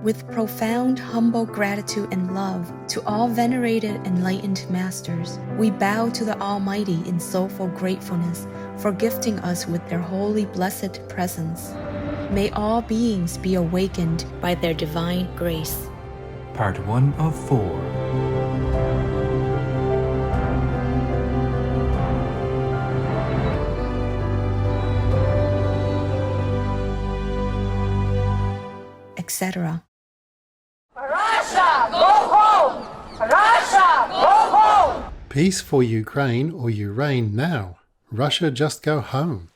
With profound, humble gratitude and love to all venerated enlightened masters, we bow to the Almighty in soulful gratefulness for gifting us with their holy blessed presence. May all beings be awakened by their divine grace. Part 1 of 4. Etc. Russia, go home! Russia, go home! Peace for Ukraine or you reign now. Russia, just go home.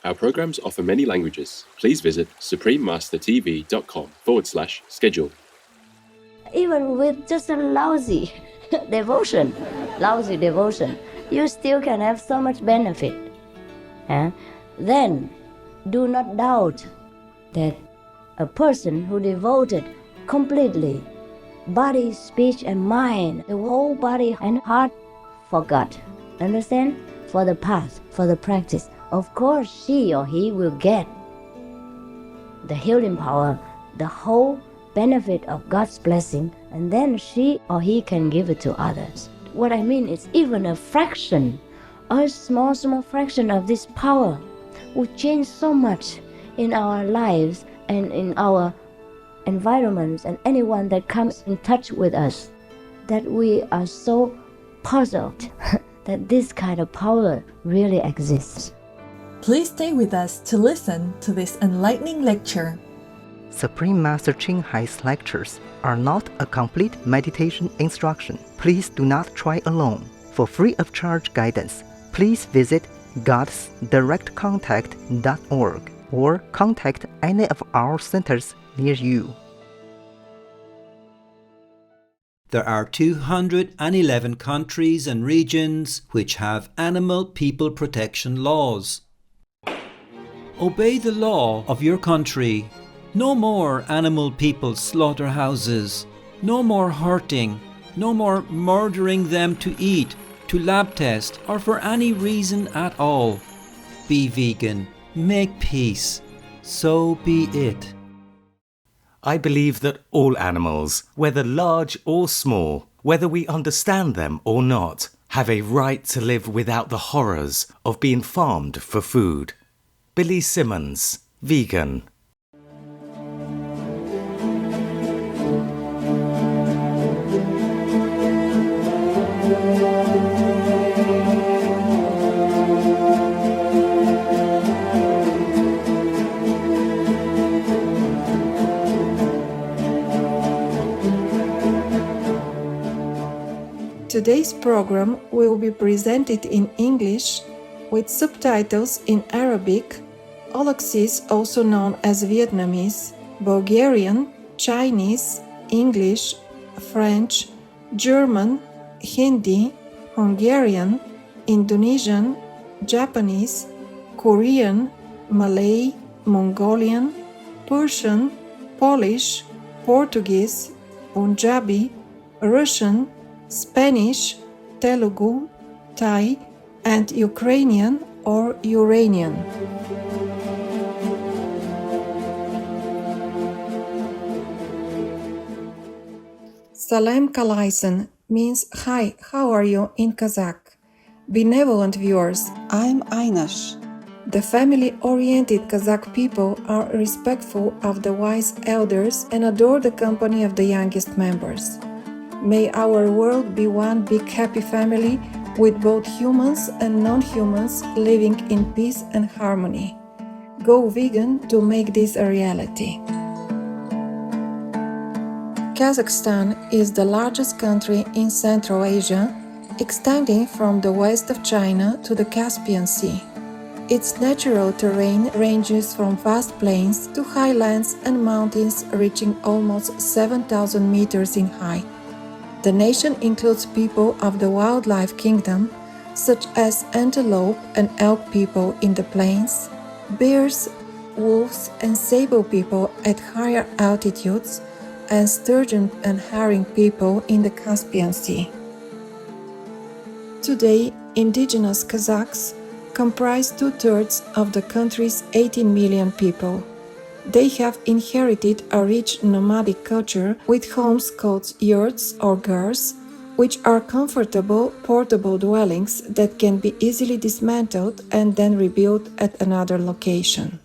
Our programs offer many languages. Please visit suprememastertv.com/schedule. Even with just a lousy devotion, you still can have so much benefit. Then do not doubt that a person who devoted completely body, speech, and mind, the whole body and heart for God, understand? For the path, for the practice, of course she or he will get the healing power, the whole benefit of God's blessing, and then she or he can give it to others. What I mean is even a fraction, a small fraction of this power will change so much in our lives and in our environments and anyone that comes in touch with us, that we are so puzzled that this kind of power really exists. Please stay with us to listen to this enlightening lecture. Supreme Master Ching Hai's lectures are not a complete meditation instruction. Please do not try alone. For free of charge guidance, please visit godsdirectcontact.org or contact any of our centers near you. There are 211 countries and regions which have animal people protection laws. Obey the law of your country. No more animal people slaughterhouses. No more hurting. No more murdering them to eat, to lab test, or for any reason at all. Be vegan. Make peace. So be it. I believe that all animals, whether large or small, whether we understand them or not, have a right to live without the horrors of being farmed for food. Billy Simmons, vegan. Today's program will be presented in English with subtitles in Arabic, Aulacese, also known as Vietnamese, Bulgarian, Chinese, English, French, German, Hindi, Hungarian, Indonesian, Japanese, Korean, Malay, Mongolian, Persian, Polish, Portuguese, Punjabi, Russian, Spanish, Telugu, Thai, and Ukrainian or Uranian. Salam Kalaisen means hi, how are you in Kazakh? Benevolent viewers, I'm Aynash. The family-oriented Kazakh people are respectful of the wise elders and adore the company of the youngest members. May our world be one big happy family with both humans and non-humans living in peace and harmony. Go vegan to make this a reality. Kazakhstan is the largest country in Central Asia, extending from the west of China to the Caspian Sea. Its natural terrain ranges from vast plains to highlands and mountains reaching almost 7,000 meters in height. The nation includes people of the wildlife kingdom, such as antelope and elk people in the plains, bears, wolves and sable people at higher altitudes, and sturgeon and herring people in the Caspian Sea. Today, indigenous Kazakhs comprise 2/3 of the country's 18 million people. They have inherited a rich nomadic culture with homes called yurts or gars, which are comfortable, portable dwellings that can be easily dismantled and then rebuilt at another location.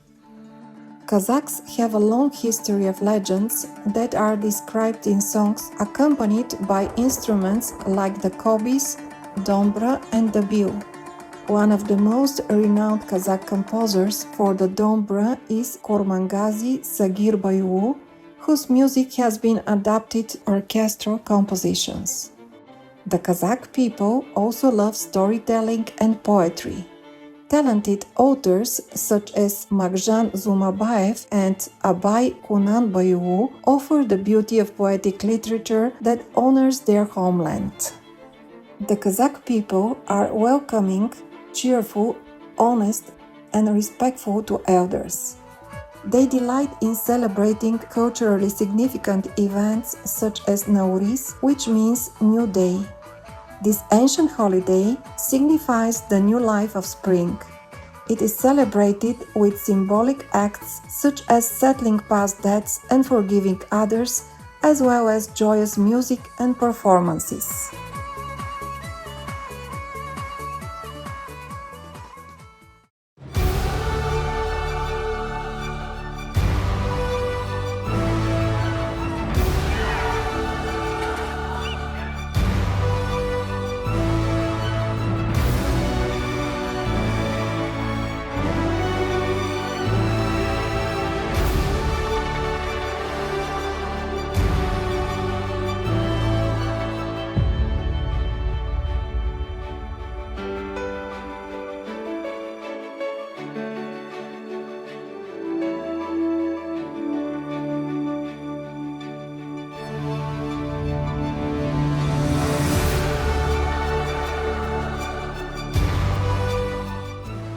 Kazakhs have a long history of legends that are described in songs accompanied by instruments like the kobis, dombra, and the bil. One of the most renowned Kazakh composers for the dombra is Kormangazi Sagirbayevu, whose music has been adapted to orchestral compositions. The Kazakh people also love storytelling and poetry. Talented authors such as Magzhan Zumabayev and Abay Kunanbayevu offer the beauty of poetic literature that honors their homeland. The Kazakh people are welcoming, cheerful, honest, and respectful to elders. They delight in celebrating culturally significant events such as Nowruz, which means New Day. This ancient holiday signifies the new life of spring. It is celebrated with symbolic acts such as settling past debts and forgiving others, as well as joyous music and performances.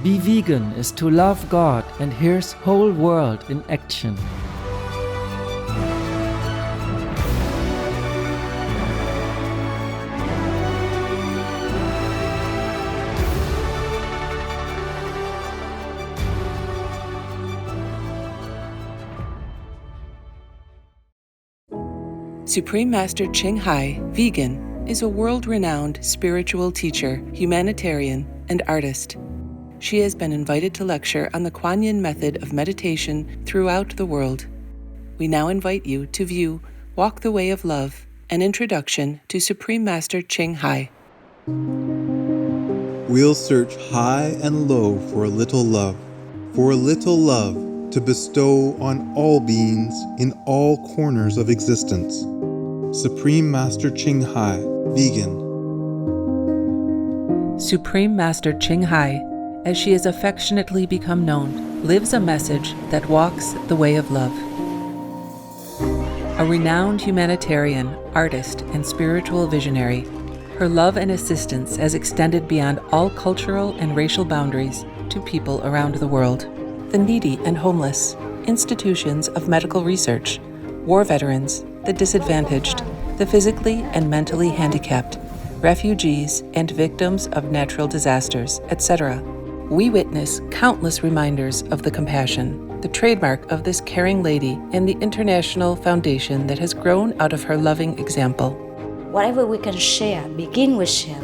Be vegan is to love God and His whole world in action. Supreme Master Ching Hai, vegan, is a world-renowned spiritual teacher, humanitarian, and artist. She has been invited to lecture on the Kuan Yin method of meditation throughout the world. We now invite you to view Walk the Way of Love, an introduction to Supreme Master Ching Hai. We'll search high and low for a little love to bestow on all beings in all corners of existence. Supreme Master Ching Hai, vegan. Supreme Master Ching Hai, as she has affectionately become known, lives a message that walks the way of love. A renowned humanitarian, artist, and spiritual visionary, her love and assistance has extended beyond all cultural and racial boundaries to people around the world. The needy and homeless, institutions of medical research, war veterans, the disadvantaged, the physically and mentally handicapped, refugees, and victims of natural disasters, etc. We witness countless reminders of the compassion, the trademark of this caring lady, and the international foundation that has grown out of her loving example. Whatever we can share, begin with share.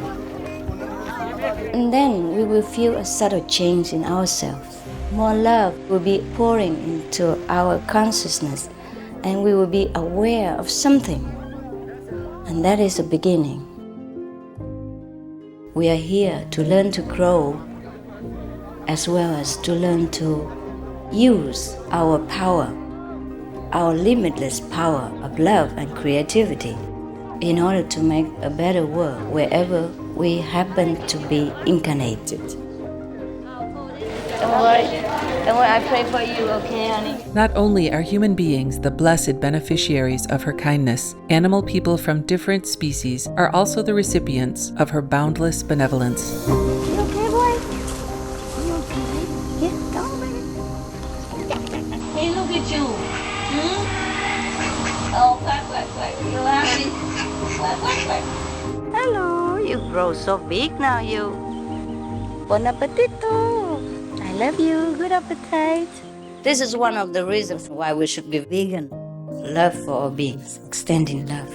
And then we will feel a subtle change in ourselves. More love will be pouring into our consciousness, and we will be aware of something. And that is the beginning. We are here to learn to grow, as well as to learn to use our power, our limitless power of love and creativity, in order to make a better world wherever we happen to be incarnated. Don't worry, I pray for you, okay, honey? Not only are human beings the blessed beneficiaries of her kindness, animal people from different species are also the recipients of her boundless benevolence. You okay, boy? You okay? Yeah, come on, baby. Hey, look at you. Oh, quack, quack, quack. You happy? Quack, quack, quack. Hello, you grow so big now, you. Bon appetito. I love you. Good appetite. This is one of the reasons why we should be vegan. Love for all beings, extending love.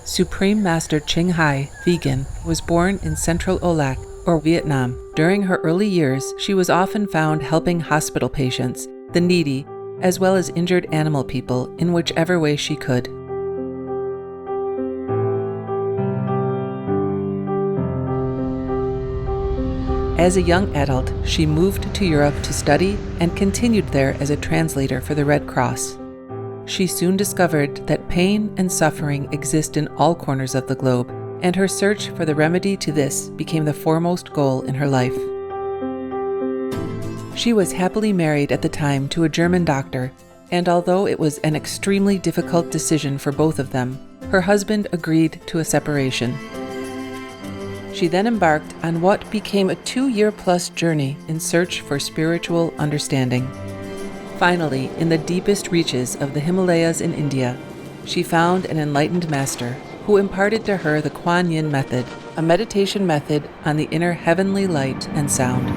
Supreme Master Ching Hai, vegan, was born in Central Olac, or Vietnam. During her early years, she was often found helping hospital patients, the needy, as well as injured animal people in whichever way she could. As a young adult, she moved to Europe to study and continued there as a translator for the Red Cross. She soon discovered that pain and suffering exist in all corners of the globe, and her search for the remedy to this became the foremost goal in her life. She was happily married at the time to a German doctor, and although it was an extremely difficult decision for both of them, her husband agreed to a separation. She then embarked on what became a 2-year-plus journey in search for spiritual understanding. Finally, in the deepest reaches of the Himalayas in India, she found an enlightened master who imparted to her the Kuan Yin method, a meditation method on the inner heavenly light and sound.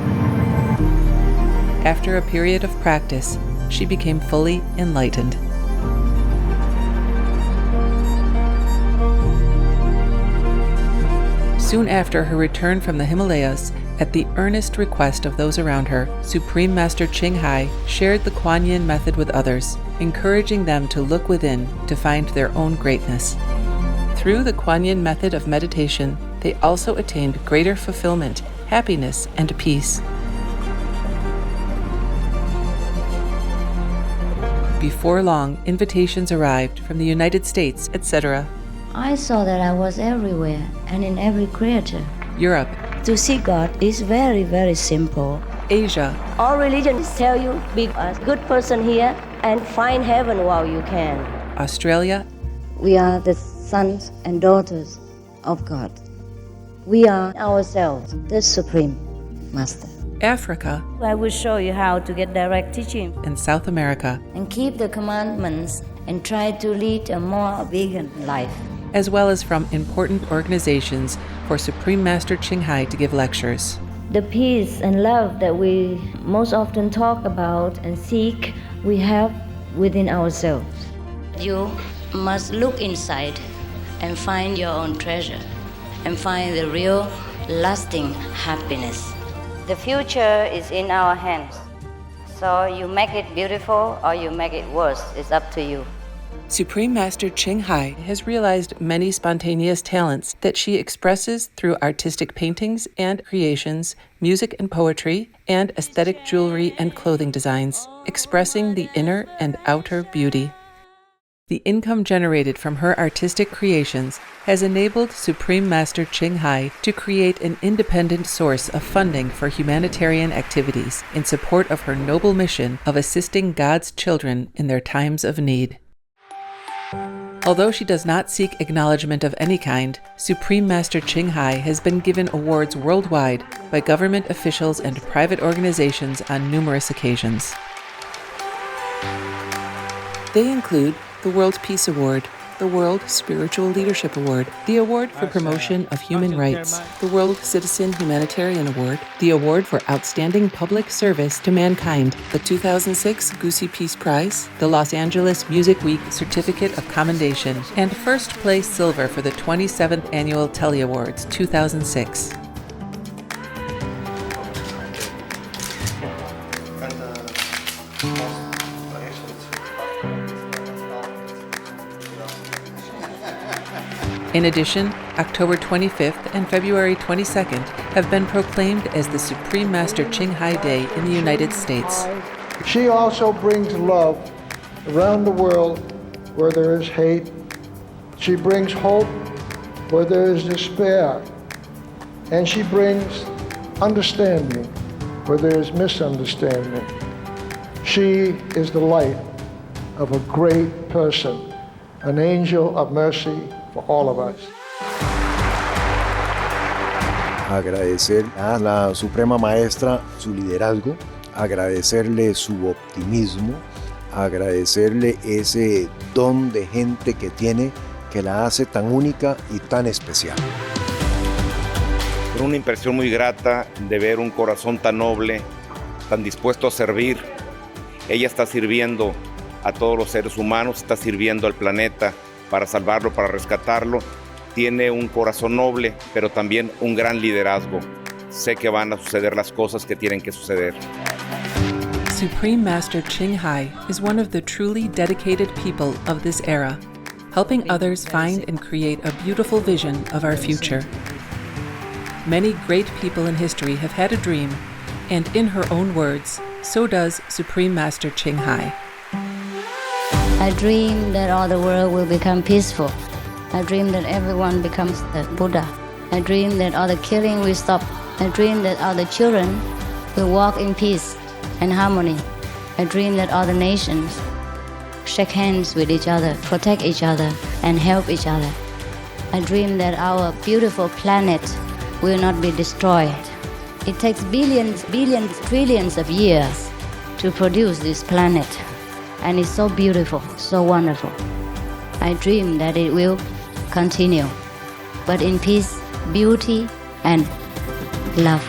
After a period of practice, she became fully enlightened. Soon after her return from the Himalayas, at the earnest request of those around her, Supreme Master Ching Hai shared the Kuan Yin method with others, encouraging them to look within to find their own greatness. Through the Kuan Yin method of meditation, they also attained greater fulfillment, happiness, and peace. Before long, invitations arrived from the United States, etc. I saw that I was everywhere and in every creature. Europe. To see God is very, very simple. Asia. All religions tell you be a good person here and find heaven while you can. Australia. We are the sons and daughters of God. We are ourselves, the Supreme Master. Africa. I will show you how to get direct teaching. And South America. And keep the commandments and try to lead a more vegan life. As well as from important organizations for Supreme Master Ching Hai to give lectures. The peace and love that we most often talk about and seek, we have within ourselves. You must look inside and find your own treasure and find the real, lasting happiness. The future is in our hands. So you make it beautiful or you make it worse. It's up to you. Supreme Master Ching Hai has realized many spontaneous talents that she expresses through artistic paintings and creations, music and poetry, and aesthetic jewelry and clothing designs, expressing the inner and outer beauty. The income generated from her artistic creations has enabled Supreme Master Ching Hai to create an independent source of funding for humanitarian activities in support of her noble mission of assisting God's children in their times of need. Although she does not seek acknowledgement of any kind, Supreme Master Ching Hai has been given awards worldwide by government officials and private organizations on numerous occasions. They include the World Peace Award, the World Spiritual Leadership Award, the Award for Promotion of Human Rights, the World Citizen Humanitarian Award, the Award for Outstanding Public Service to Mankind, the 2006 Gusi Peace Prize, the Los Angeles Music Week Certificate of Commendation, and first place silver for the 27th Annual Telly Awards 2006. In addition, October 25th and February 22nd have been proclaimed as the Supreme Master Ching Hai Day in the United States. She also brings love around the world where there is hate. She brings hope where there is despair. And she brings understanding where there is misunderstanding. She is the light of a great person, an angel of mercy for all of us. Agradecer a la Suprema Maestra su liderazgo, agradecerle su optimismo, agradecerle ese don de gente que tiene que la hace tan única y tan especial. Una impresión muy grata de ver un corazón tan noble tan dispuesto a servir. Ella está sirviendo a todos los seres humanos, está sirviendo al planeta para salvarlo, para rescatarlo. Tiene un corazón noble, pero también un gran liderazgo. Sé que van a suceder las cosas que tienen que suceder. Supreme Master Ching Hai is one of the truly dedicated people of this era, helping others find and create a beautiful vision of our future. Many great people in history have had a dream, and in her own words, so does Supreme Master Ching Hai. I dream that all the world will become peaceful. I dream that everyone becomes the Buddha. I dream that all the killing will stop. I dream that all the children will walk in peace and harmony. I dream that all the nations shake hands with each other, protect each other, and help each other. I dream that our beautiful planet will not be destroyed. It takes billions, trillions of years to produce this planet, and it's so beautiful, so wonderful. I dream that it will continue, but in peace, beauty, and love.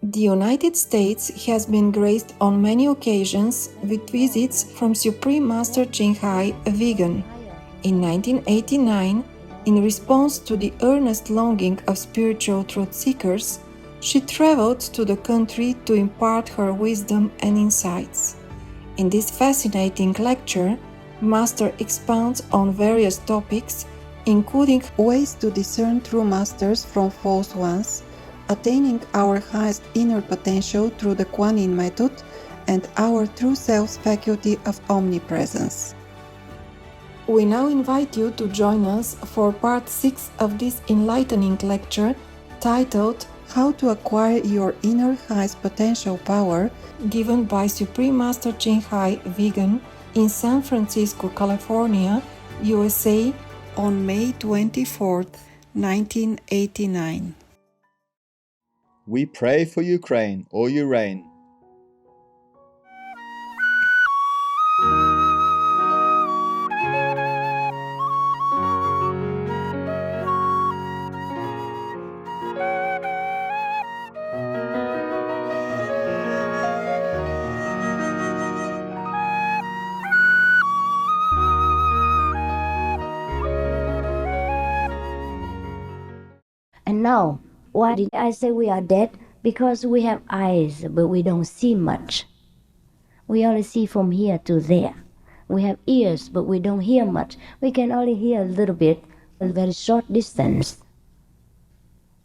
The United States has been graced on many occasions with visits from Supreme Master Ching Hai, a vegan. In 1989, in response to the earnest longing of spiritual truth seekers, she traveled to the country to impart her wisdom and insights. In this fascinating lecture, Master expounds on various topics, including ways to discern true masters from false ones, attaining our highest inner potential through the Kuan Yin method, and our true self's faculty of omnipresence. We now invite you to join us for part 6 of this enlightening lecture titled How to Acquire Your Inner Highest Potential Power, given by Supreme Master Ching Hai, vegan, in San Francisco, California, USA, on May 24, 1989. We pray for Ukraine, or Ukraine. And now, why did I say we are dead? Because we have eyes, but we don't see much. We only see from here to there. We have ears, but we don't hear much. We can only hear a little bit, a very short distance.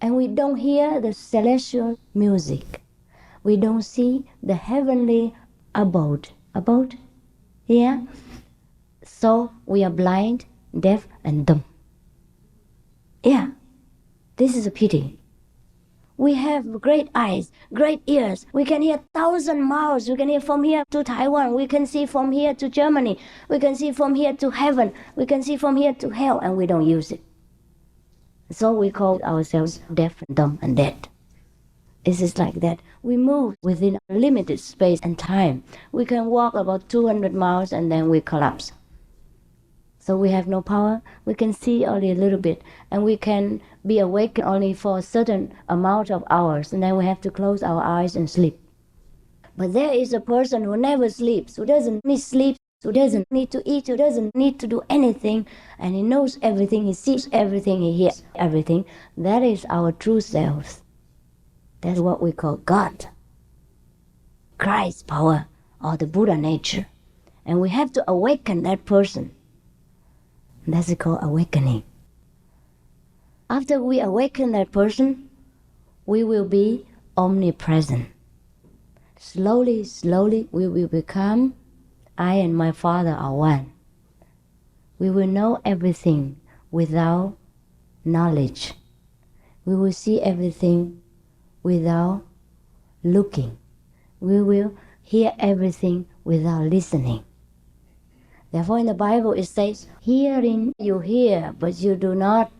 And we don't hear the celestial music. We don't see the heavenly abode. Abode? Yeah? So we are blind, deaf, and dumb. Yeah. This is a pity. We have great eyes, great ears. We can hear 1,000 miles. We can hear from here to Taiwan. We can see from here to Germany. We can see from here to heaven. We can see from here to hell, and we don't use it. So we call ourselves deaf, dumb, and dead. It is like that. We move within a limited space and time. We can walk about 200 miles and then we collapse. So we have no power. We can see only a little bit, and we can be awake only for a certain amount of hours, and then we have to close our eyes and sleep. But there is a person who never sleeps, who doesn't need sleep, who doesn't need to eat, who doesn't need to do anything, and he knows everything, he sees everything, he hears everything. That is our true self. That's what we call God, Christ's power, or the Buddha nature. And we have to awaken that person. That's called awakening. After we awaken that person, we will be omnipresent. Slowly, slowly, we will become, I and my Father are one. We will know everything without knowledge. We will see everything without looking. We will hear everything without listening. Therefore, in the Bible it says, hearing you hear, but you do not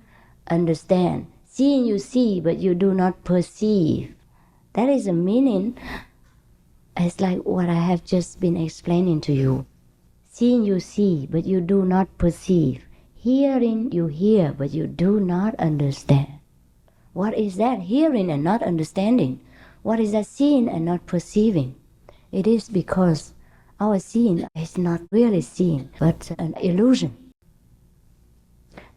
understand. Seeing you see, but you do not perceive. That is a meaning. It's like what I have just been explaining to you. Seeing you see, but you do not perceive. Hearing you hear, but you do not understand. What is that? Hearing and not understanding. What is that? Seeing and not perceiving. It is because our seeing is not really seeing, but an illusion.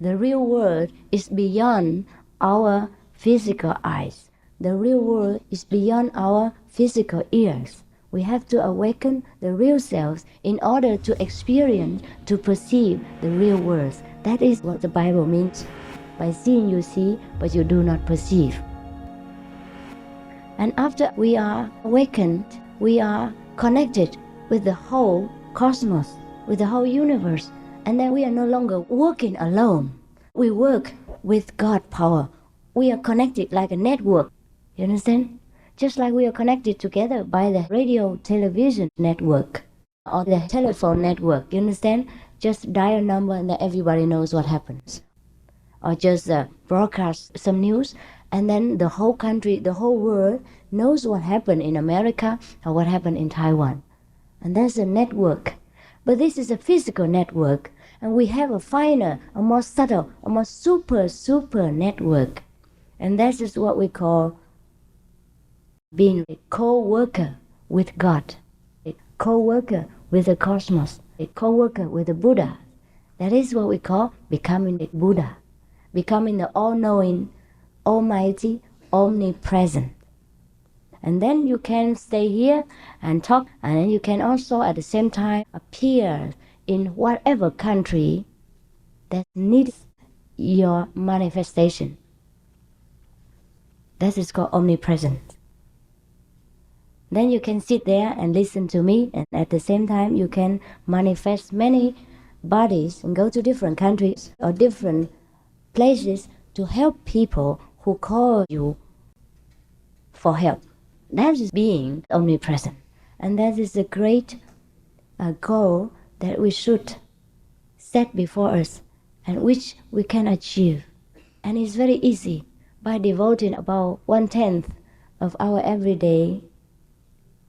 The real world is beyond our physical eyes. The real world is beyond our physical ears. We have to awaken the real selves in order to experience, to perceive the real world. That is what the Bible means. By seeing you see, but you do not perceive. And after we are awakened, we are connected with the whole cosmos, with the whole universe. And then we are no longer working alone. We work with God power. We are connected like a network. You understand? Just like we are connected together by the radio television network or the telephone network. You understand? Just dial a number and then everybody knows what happens. Or just broadcast some news and then the whole country, the whole world knows what happened in America or what happened in Taiwan. And that's a network. But this is a physical network. And we have a finer, a more subtle, a more super network. And that is what we call being a co-worker with God, a co-worker with the cosmos, a co-worker with the Buddha. That is what we call becoming a Buddha, becoming the all-knowing, almighty, omnipresent. And then you can stay here and talk, and then you can also at the same time appear in whatever country that needs your manifestation. That is called omnipresent. Then you can sit there and listen to me, and at the same time you can manifest many bodies and go to different countries or different places to help people who call you for help. That is being omnipresent. And that is a great goal that we should set before us and which we can achieve. And it's very easy by devoting about 1/10 of our everyday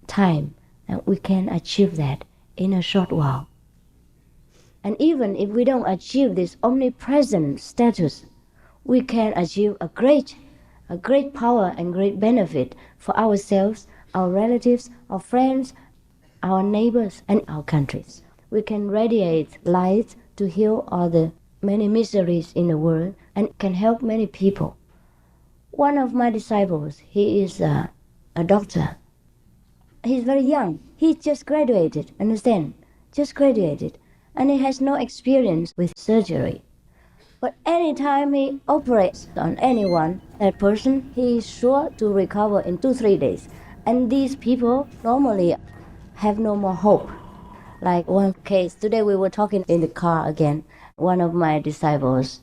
time, and we can achieve that in a short while. And even if we don't achieve this omnipresent status, we can achieve a great power and great benefit for ourselves, our relatives, our friends, our neighbors, and our countries. We can radiate light to heal all the many miseries in the world and can help many people. One of my disciples, he is a doctor. He's very young. He just graduated, understand? Just graduated. And he has no experience with surgery. But anytime he operates on anyone, that person, he is sure to recover in 2-3 days. And these people normally have no more hope. Like one case, today we were talking in the car again. One of my disciples,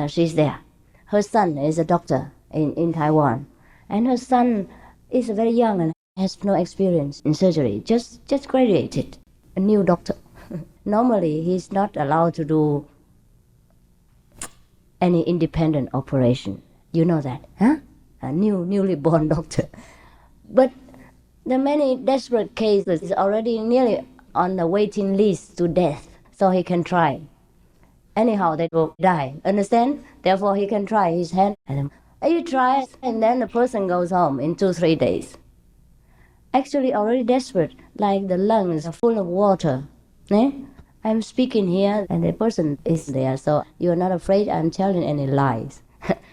she's there. Her son is a doctor in Taiwan. And her son is very young and has no experience in surgery, just graduated, a new doctor. Normally, he's not allowed to do any independent operation. You know that, huh? A newly born doctor. But the many desperate cases is already nearly on the waiting list to death, so he can try. Anyhow, they will die, understand? Therefore, he can try his hand. And you try, and then the person goes home in 2-3 days. Actually already desperate, like the lungs are full of water. I'm speaking here and the person is there, so you're not afraid I'm telling any lies.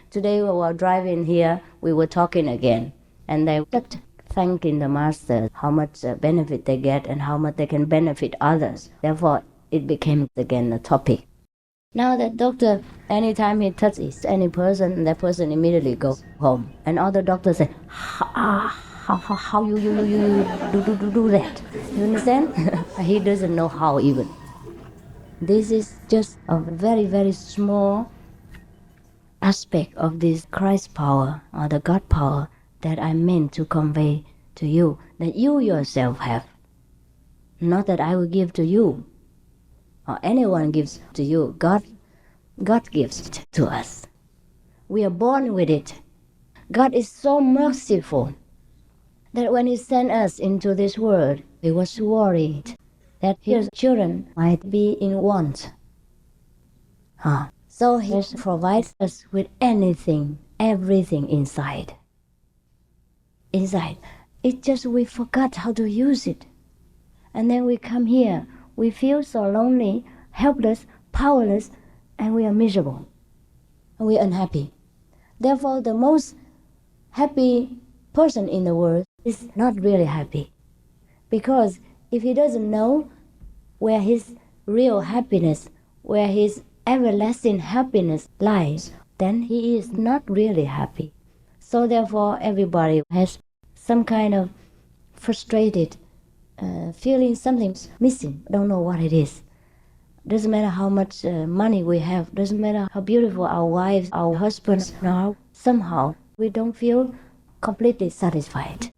Today we were driving here, we were talking again, and they kept thanking the master how much benefit they get and how much they can benefit others. Therefore, it became again a topic. Now that doctor, anytime he touches any person, that person immediately goes home. And other doctors say, how you do that? You understand? He doesn't know how even. This is just a very small aspect of this Christ power or the God power that I meant to convey to you, that you yourself have. Not that I will give to you or anyone gives to you. God gives to us. We are born with it. God is so merciful that when He sent us into this world, He was worried that His children might be in want. So He provides us with anything, everything inside. It's just we forgot how to use it. And then we come here, we feel so lonely, helpless, powerless, and we are miserable. And we are unhappy. Therefore, the most happy person in the world is not really happy. Because if he doesn't know where his real happiness, where his everlasting happiness lies, then he is not really happy. So therefore, everybody has some kind of frustrated feeling something's missing, don't know what it is. Doesn't matter how much money we have, doesn't matter how beautiful our wives, our husbands are, somehow we don't feel completely satisfied.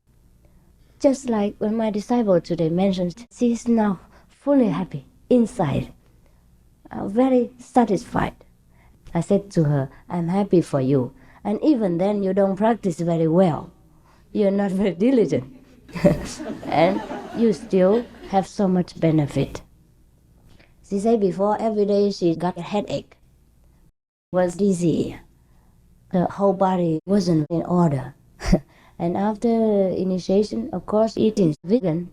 Just like when my disciple today mentioned, she is now fully happy inside, very satisfied. I said to her, I'm happy for you. And even then you don't practice very well. You're not very diligent. And you still have so much benefit. She said before, every day she got a headache, was dizzy. The whole body wasn't in order. And after initiation, of course, eating vegan,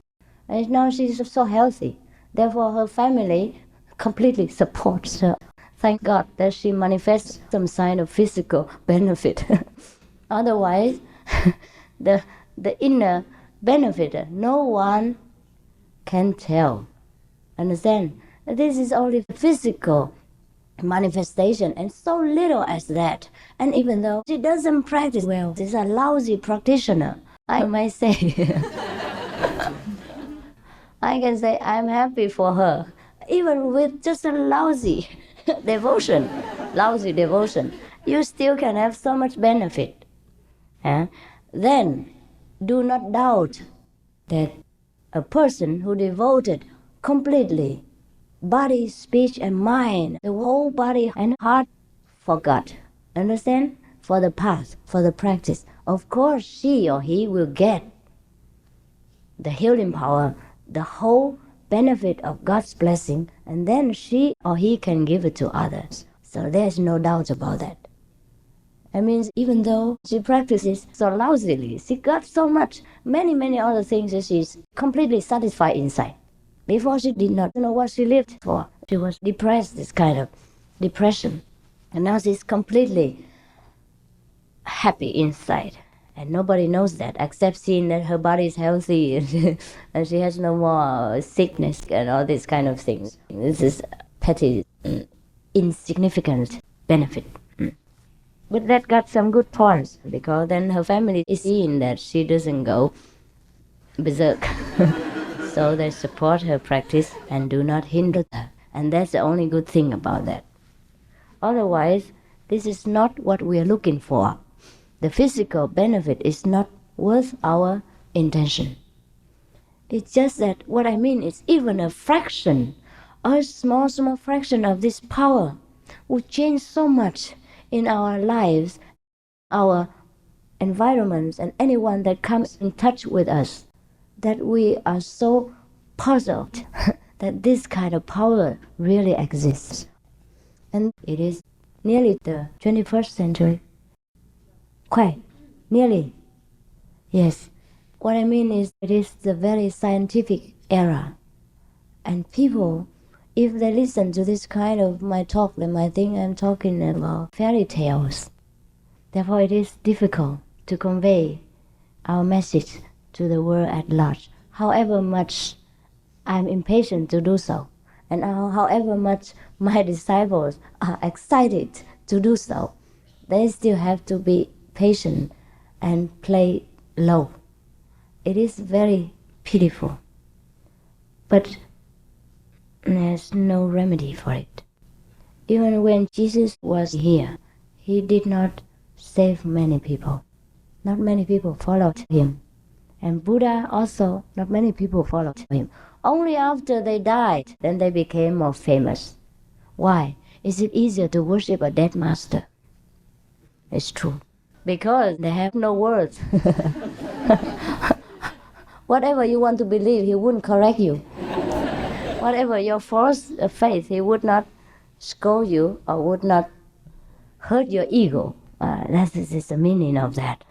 and now she's so healthy. Therefore, her family completely supports her. Thank God that she manifests some sign of physical benefit. Otherwise, the inner benefit, no one can tell. Understand? This is only physical manifestation, and so little as that. And even though she doesn't practice well, she's a lousy practitioner, I might say. I can say I'm happy for her, even with just a lousy devotion, you still can have so much benefit. Then, do not doubt that a person who devoted completely body, speech, and mind, the whole body and heart for God, understand? For the path, for the practice, of course she or he will get the healing power, the whole benefit of God's blessing, and then she or he can give it to others. So there's no doubt about that. I mean, even though she practices so lousily, she got so much, many other things that she's completely satisfied inside. Before she did not know what she lived for. She was depressed, this kind of depression. And now she's completely happy inside. And nobody knows that except seeing that her body is healthy and she has no more sickness and all these kind of things. This is petty, insignificant benefit. But that got some good points, because then her family is seeing that she doesn't go berserk. So they support her practice and do not hinder her. And that's the only good thing about that. Otherwise, this is not what we are looking for. The physical benefit is not worth our intention. It's just that what I mean is even a fraction, a small fraction of this power would change so much in our lives, our environments, and anyone that comes in touch with us, that we are so puzzled that this kind of power really exists. And it is nearly the 21st century. Quite nearly. Yes. What I mean is it is the very scientific era. And people, if they listen to this kind of my talk, they might think I'm talking about fairy tales. Therefore it is difficult to convey our message to the world at large, however much I'm impatient to do so, and however much my disciples are excited to do so. They still have to be patient and play low. It is very pitiful, but there's no remedy for it. Even when Jesus was here, he did not save many people. Not many people followed him. And Buddha also, not many people followed him. Only after they died, then they became more famous. Why? Is it easier to worship a dead master? It's true. Because they have no words. Whatever you want to believe, he wouldn't correct you. Whatever your false faith, he would not scold you or would not hurt your ego. That is the meaning of that.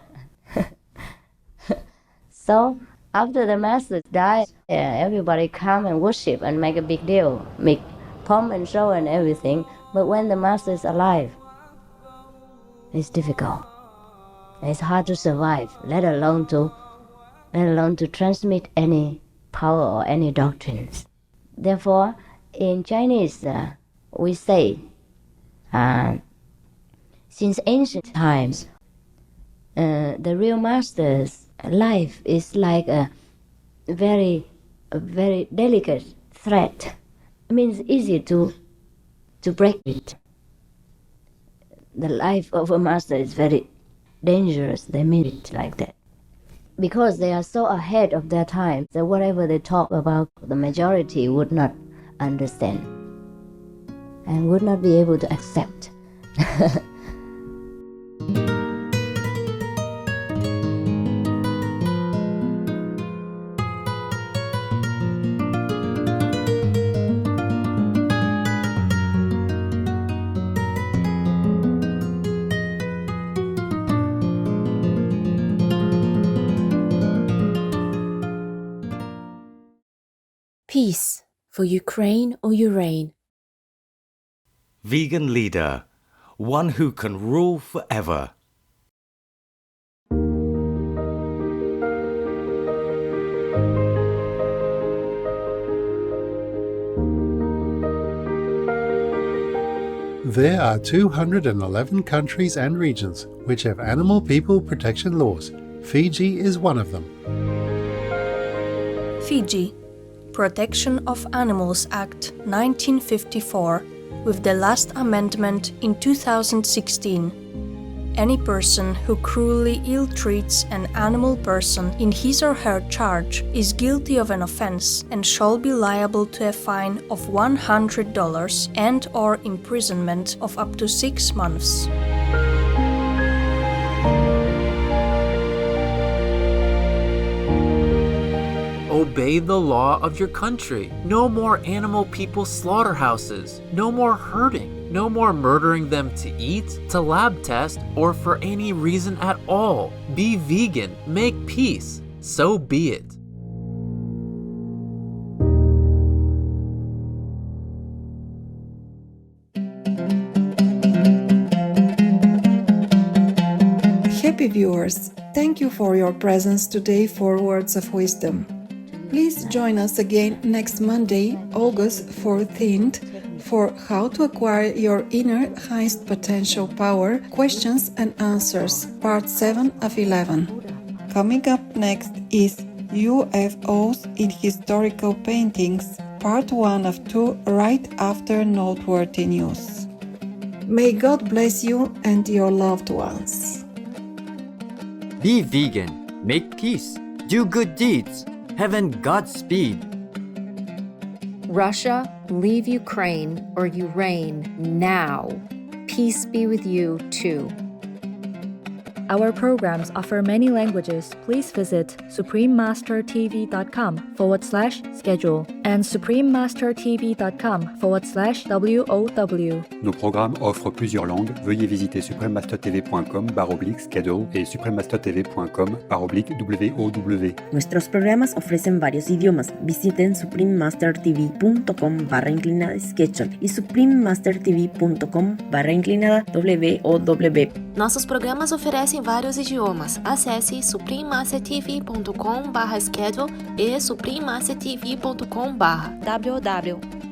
So, after the master died, everybody come and worship and make a big deal, make pomp and show and everything. But when the master is alive, it's difficult. It's hard to survive, let alone to transmit any power or any doctrines. Therefore, in Chinese, we say, since ancient times, the real master's life is like a very delicate thread. It means easy to break it. The life of a master is very dangerous. They mean it like that. Because they are so ahead of their time that whatever they talk about, the majority would not understand and would not be able to accept. Peace for Ukraine or Urain. Vegan leader, one who can rule forever. There are 211 countries and regions which have animal people protection laws. Fiji is one of them. Fiji. Protection of Animals Act 1954, with the last amendment in 2016. Any person who cruelly ill-treats an animal person in his or her charge is guilty of an offense and shall be liable to a fine of $100 and/or imprisonment of up to 6 months. Obey the law of your country. No more animal people slaughterhouses. No more hurting. No more murdering them to eat, to lab test, or for any reason at all. Be vegan. Make peace. So be it. Happy viewers, thank you for your presence today for Words of Wisdom. Please join us again next Monday, August 14th, for How to Acquire Your Inner Highest Potential Power, Questions and Answers, Part 7 of 11. Coming up next is UFOs in Historical Paintings, Part 1 of 2, right after Noteworthy News. May God bless you and your loved ones. Be vegan, make peace, do good deeds. Heaven Godspeed. Russia, leave Ukraine or Urain now. Peace be with you too. Our programs offer many languages. Please visit suprememastertv.com/schedule and suprememastertv.com/WOW. Nos programmes offrent plusieurs langues. Veuillez visiter suprememastertv.com/schedule et suprememastertv.com/WOW. Nuestros programas ofrecen varios idiomas. Visiten suprememastertv.com/schedule y suprememastertv.com/WOW. Nossos programas oferecem vários idiomas. Acesse suprememastertv.com/schedule e suprememastertv.com/WOW.